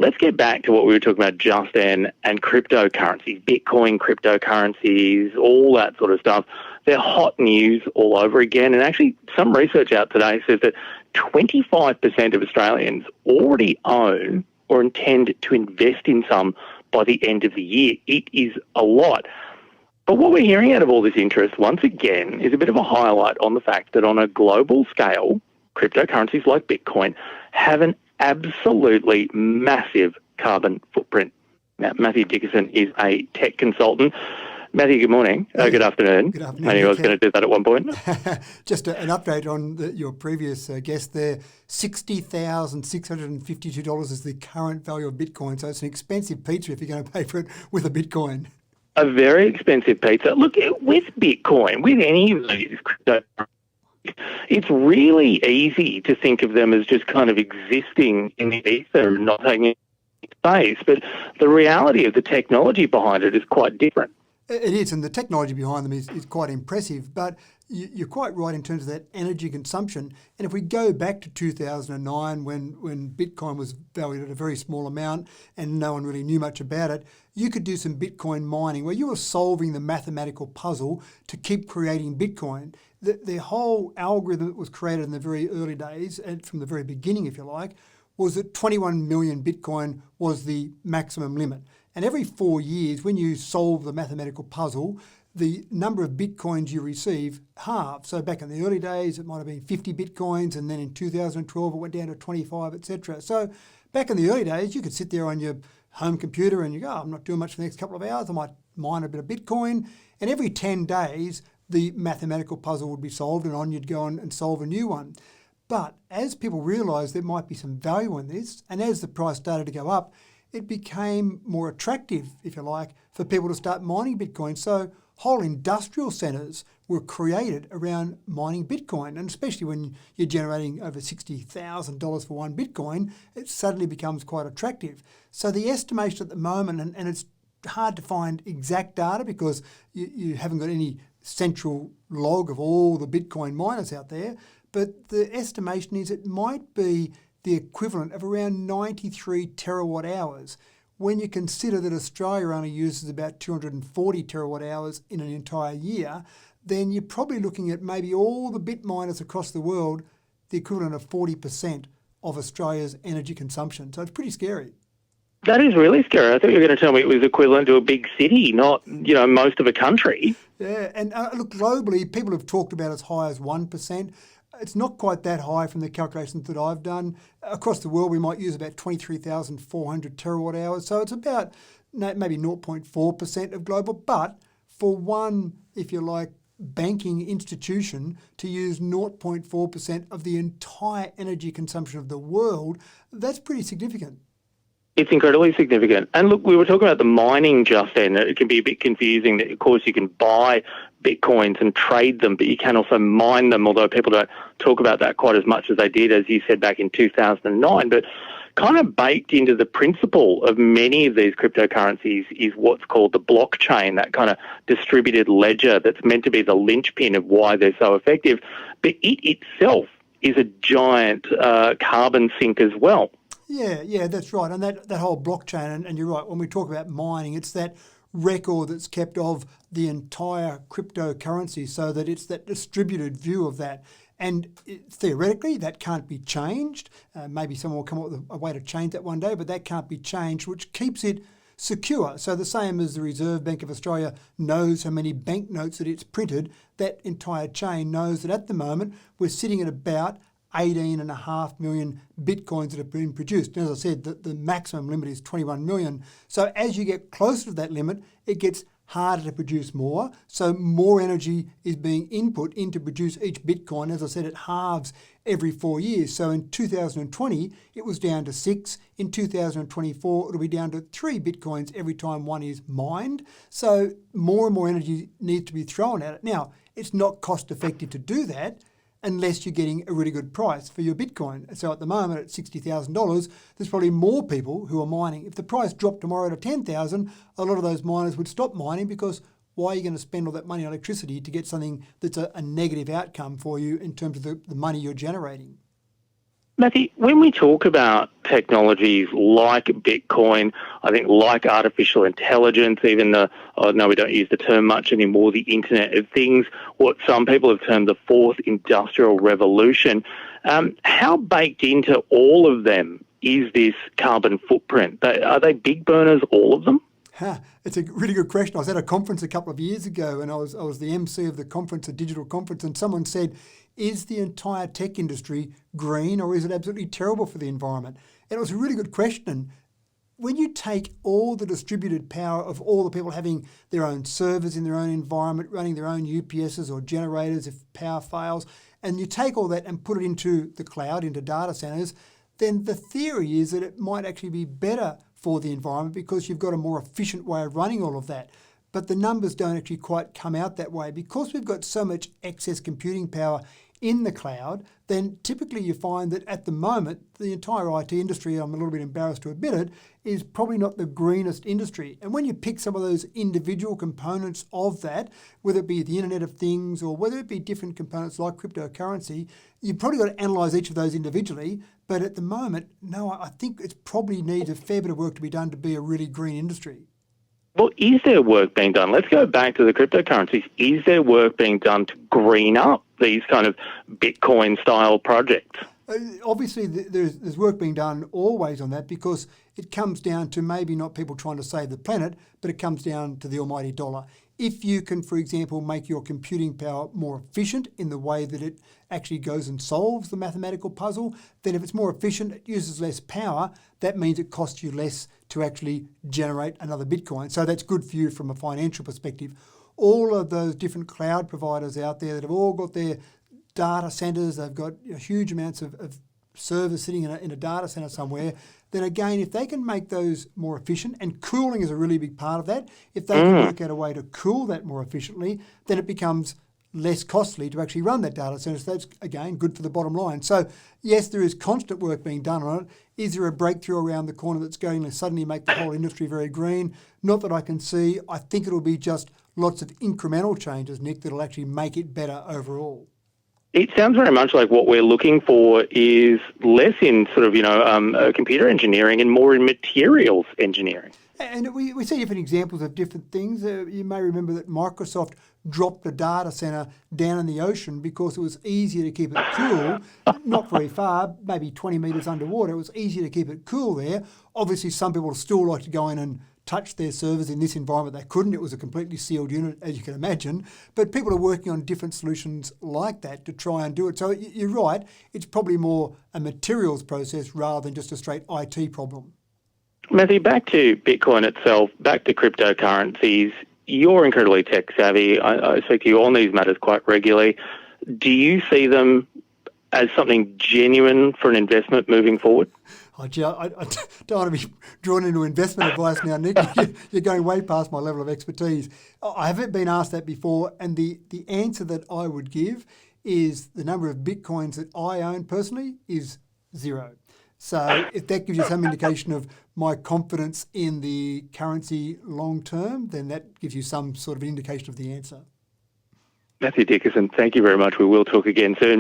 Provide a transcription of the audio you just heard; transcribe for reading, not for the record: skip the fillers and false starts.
Let's get back to what we were talking about just then, and cryptocurrencies, Bitcoin cryptocurrencies, all that sort of stuff. They're hot news all over again. And actually, some research out today says that 25% of Australians already own or intend to invest in some by the end of the year. It is a lot. But what we're hearing out of all this interest, once again, is a bit of a highlight on the fact that on a global scale, cryptocurrencies like Bitcoin have an absolutely massive carbon footprint. Now, Matthew Dickerson is a tech consultant. Matthew, good morning. Good afternoon. Good afternoon. I knew I was going to do that at one point. Just an update on your previous guest there. $60,652 is the current value of Bitcoin. So it's an expensive pizza if you're going to pay for it with a Bitcoin. A very expensive pizza. Look, with Bitcoin, with any of these crypto, it's really easy to think of them as just kind of existing in the ether and not taking any space. But the reality of the technology behind it is quite different. It is, and the technology behind them is quite impressive. But you're quite right in terms of that energy consumption. And if we go back to 2009, when Bitcoin was valued at a very small amount and no one really knew much about it, you could do some Bitcoin mining where you were solving the mathematical puzzle to keep creating Bitcoin. The whole algorithm that was created in the very early days, and from the very beginning, if you like, was that 21 million Bitcoin was the maximum limit. And every 4 years, when you solve the mathematical puzzle, the number of Bitcoins you receive halves. So back in the early days, it might have been 50 Bitcoins, and then in 2012, it went down to 25, etc. So back in the early days, you could sit there on your home computer and you go, I'm not doing much for the next couple of hours. I might mine a bit of Bitcoin. And every 10 days, the mathematical puzzle would be solved, and on you'd go on and solve a new one. But as people realised there might be some value in this, and as the price started to go up, it became more attractive, if you like, for people to start mining Bitcoin. So whole industrial centres were created around mining Bitcoin. And especially when you're generating over $60,000 for one Bitcoin, it suddenly becomes quite attractive. So the estimation at the moment, and it's hard to find exact data because you haven't got any central log of all the Bitcoin miners out there, but the estimation is it might be the equivalent of around 93 terawatt hours. When you consider that Australia only uses about 240 terawatt hours in an entire year, then you're probably looking at maybe all the bit miners across the world, the equivalent of 40% of Australia's energy consumption. So it's pretty scary. That is really scary. I thought you were going to tell me it was equivalent to a big city, not, most of a country. Yeah, and look, globally, people have talked about as high as 1%. It's not quite that high from the calculations that I've done. Across the world, we might use about 23,400 terawatt hours. So it's about maybe 0.4% of global. But for one, if you like, banking institution to use 0.4% of the entire energy consumption of the world, that's pretty significant. It's incredibly significant. And look, we were talking about the mining just then. It can be a bit confusing that, of course, you can buy Bitcoins and trade them, but you can also mine them, although people don't talk about that quite as much as they did, as you said, back in 2009. But kind of baked into the principle of many of these cryptocurrencies is what's called the blockchain, that kind of distributed ledger that's meant to be the linchpin of why they're so effective. But it itself is a giant carbon sink as well. Yeah, that's right. And that whole blockchain, and you're right, when we talk about mining, it's that record that's kept of the entire cryptocurrency so that it's that distributed view of that. And theoretically, that can't be changed. Maybe someone will come up with a way to change that one day, but that can't be changed, which keeps it secure. So the same as the Reserve Bank of Australia knows how many banknotes that it's printed, that entire chain knows that at the moment we're sitting at about 18.5 million Bitcoins that have been produced. And as I said, the maximum limit is 21 million. So as you get closer to that limit, it gets harder to produce more. So more energy is being input in to produce each Bitcoin. As I said, it halves every 4 years. So in 2020, it was down to 6. In 2024, it'll be down to 3 Bitcoins every time one is mined. So more and more energy needs to be thrown at it. Now, it's not cost effective to do that unless you're getting a really good price for your Bitcoin. So at the moment at $60,000, there's probably more people who are mining. If the price dropped tomorrow to $10,000, a lot of those miners would stop mining because why are you going to spend all that money on electricity to get something that's a negative outcome for you in terms of the money you're generating? Matthew, when we talk about technologies like Bitcoin, I think like artificial intelligence, even no, we don't use the term much anymore, the Internet of Things, what some people have termed the fourth industrial revolution, how baked into all of them is this carbon footprint? Are they big burners, all of them? It's a really good question. I was at a conference a couple of years ago, and I was the MC of the conference, a digital conference, and someone said, is the entire tech industry green, or is it absolutely terrible for the environment? And it was a really good question. When you take all the distributed power of all the people having their own servers in their own environment, running their own UPSs or generators if power fails, and you take all that and put it into the cloud, into data centers, then the theory is that it might actually be better for the environment because you've got a more efficient way of running all of that. But the numbers don't actually quite come out that way. Because we've got so much excess computing power in the cloud, then typically you find that at the moment, the entire IT industry, I'm a little bit embarrassed to admit it, is probably not the greenest industry. And when you pick some of those individual components of that, whether it be the Internet of Things or whether it be different components like cryptocurrency, you've probably got to analyse each of those individually. But at the moment, no, I think it probably needs a fair bit of work to be done to be a really green industry. Well, is there work being done? Let's go back to the cryptocurrencies. Is there work being done to green up these kind of Bitcoin-style projects? Obviously, there's work being done always on that because it comes down to maybe not people trying to save the planet, but it comes down to the almighty dollar. If you can, for example, make your computing power more efficient in the way that it actually goes and solves the mathematical puzzle, then if it's more efficient, it uses less power, that means it costs you less to actually generate another Bitcoin. So that's good for you from a financial perspective. All of those different cloud providers out there that have all got their data centers, they've got huge amounts of servers sitting in a data center somewhere, then again, if they can make those more efficient, and cooling is a really big part of that, if they can work out a way to cool that more efficiently, then it becomes less costly to actually run that data center. So that's, again, good for the bottom line. So, yes, there is constant work being done on it. Is there a breakthrough around the corner that's going to suddenly make the whole industry very green? Not that I can see. I think it'll be just lots of incremental changes, Nick, that'll actually make it better overall. It sounds very much like what we're looking for is less in sort of, computer engineering and more in materials engineering. And we see different examples of different things. You may remember that Microsoft dropped a data center down in the ocean because it was easier to keep it cool, not very far, maybe 20 metres underwater. It was easier to keep it cool there. Obviously, some people still like to go in and touch their servers in this environment. They couldn't. It was a completely sealed unit, as you can imagine. But people are working on different solutions like that to try and do it. So you're right. It's probably more a materials process rather than just a straight IT problem. Matthew, back to Bitcoin itself, back to cryptocurrencies. You're incredibly tech savvy. I speak to you on these matters quite regularly. Do you see them as something genuine for an investment moving forward? I don't want to be drawn into investment advice now, Nick. You're going way past my level of expertise. I haven't been asked that before, and the answer that I would give is the number of Bitcoins that I own personally is 0. So if that gives you some indication of my confidence in the currency long term, then that gives you some sort of indication of the answer. Matthew Dickerson, thank you very much. We will talk again soon.